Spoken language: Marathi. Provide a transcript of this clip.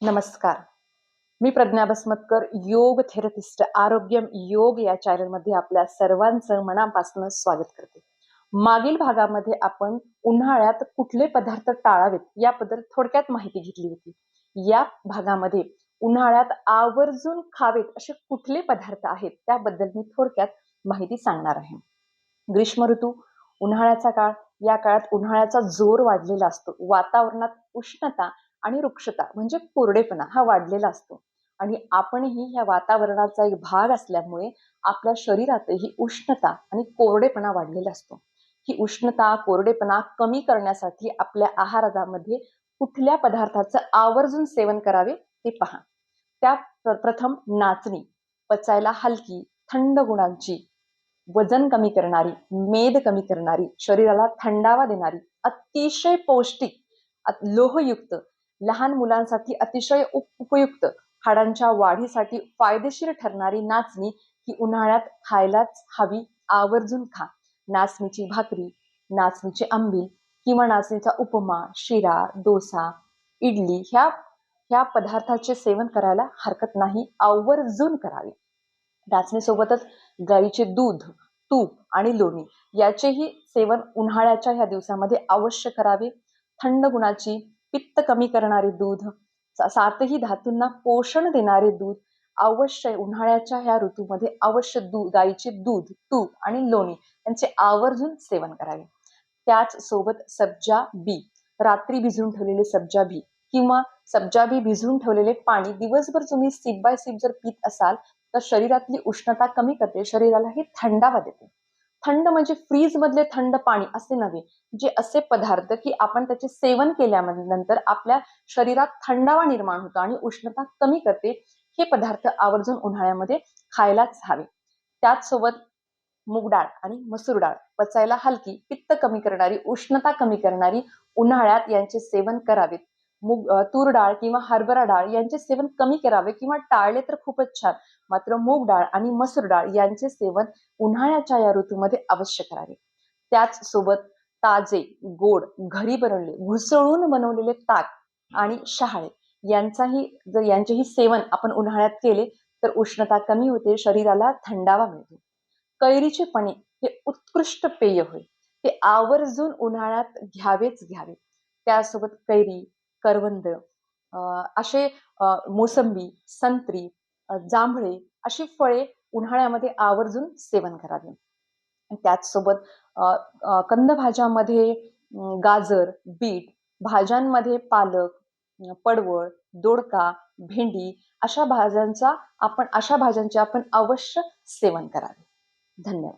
नमस्कार. मी प्रज्ञा बसमतकर, योग थेरपिस्ट, आरोग्यम योग या चॅनलमध्ये आपल्या सर्वांचं मनापासून स्वागत करते. मागील भागामध्ये आपण उन्हाळ्यात कुठले पदार्थ टाळावेत याबद्दल थोडक्यात माहिती घेतली होती. या भागामध्ये उन्हाळ्यात आवर्जून खावेत असे कुठले पदार्थ आहेत त्याबद्दल मी थोडक्यात माहिती सांगणार आहे. ग्रीष्म ऋतू, उन्हाळ्याचा काळ, या काळात उन्हाळ्याचा जोर वाढलेला असतो. वातावरणात उष्णता आणि रुक्षता म्हणजे कोरडेपणा हा वाढलेला असतो आणि आपणही ह्या वातावरणाचा एक भाग असल्यामुळे आपल्या शरीरातही उष्णता आणि कोरडेपणा वाढलेला असतो. ही उष्णता, कोरडेपणा कमी करण्यासाठी आपल्या आहारामध्ये कुठल्या पदार्थाचं आवर्जून सेवन करावे ते पहा. त्या प्रथम नाचणी, पचायला हलकी, थंड गुणांची, वजन कमी करणारी, मेद कमी करणारी, शरीराला थंडावा देणारी, अतिशय पौष्टिक, लोहयुक्त, लहान मुलांसाठी अतिशय उपयुक्त, हाडांच्या वाढीसाठी फायदेशीर ठरणारी नाचणी ही उन्हाळ्यात खायलाच हवी. आवर्जून खा. नाचणीची भाकरी, नाचणीचे आंबील किंवा नाचणीचा उपमा, शिरा, डोसा, इडली ह्या ह्या पदार्थाचे सेवन करायला हरकत नाही. आवर्जून करावे. नाचणीसोबतच गाईचे दूध, तूप आणि लोणी याचेही सेवन उन्हाळ्याच्या ह्या दिवसामध्ये अवश्य करावे. थंड गुणाची, पित्त कमी करणारे दूध, सातही धातूंना पोषण देणारे दूध अवश्य उन्हाळ्याच्या ह्या ऋतूमध्ये अवश्य गाईचे दूध, तूप आणि लोणी यांचे आवर्जून सेवन करावे. त्याच सोबत सब्जा बी, रात्री भिजवून ठेवलेले सब्जा बी किंवा सब्जा बी भिजवून ठेवलेले पाणी दिवसभर तुम्ही सिप बाय सिप जर पीत असाल तर शरीरातली उष्णता कमी करते, शरीरालाही थंडावा देते. थंड म्हणजे फ्रीज मधले थंड पाणी असे नव्हे, जे असे पदार्थ की आपण त्याचे सेवन केल्यानंतर आपल्या शरीरात थंडावा निर्माण होतो आणि उष्णता कमी करते. हे पदार्थ आवर्जून उन्हाळ्यामध्ये खायलाच हवे. त्याचसोबत मूग डाळ आणि मसूर डाळ, पचायला हलकी, पित्त कमी करणारी, उष्णता कमी करणारी, उन्हाळ्यात यांचे सेवन करावेत. तूर डाळ किंवा हरभरा डाळ यांचे सेवन कमी करावे किंवा टाळले तर खूपच छान. मात्र मूग डाळ आणि मसूर डाळ यांचे सेवन उन्हाळ्याच्या या ऋतूमध्ये अवश्य करावे. त्याच सोबत ताजे, गोड, घरी बनवलेले, घुसळून बनवलेले ताक आणि शहाळे यांचेही सेवन आपण उन्हाळ्यात केले तर उष्णता कमी होते, शरीराला थंडावा मिळतो. कैरीचे पने हे उत्कृष्ट पेय होय. ते आवर्जून उन्हाळ्यात घ्यावेच घ्यावे. त्यासोबत कैरी, करवंद, असे मोसंबी, संत्री, जांभळे अशी फळे उन्हाळ्यामध्ये आवर्जून सेवन करावे. त्याचसोबत कंदभाज्यामध्ये गाजर, बीट, भाज्यांमध्ये पालक, पडवळ, दोडका, भेंडी अशा भाज्यांचे आपण अवश्य सेवन करावे. धन्यवाद.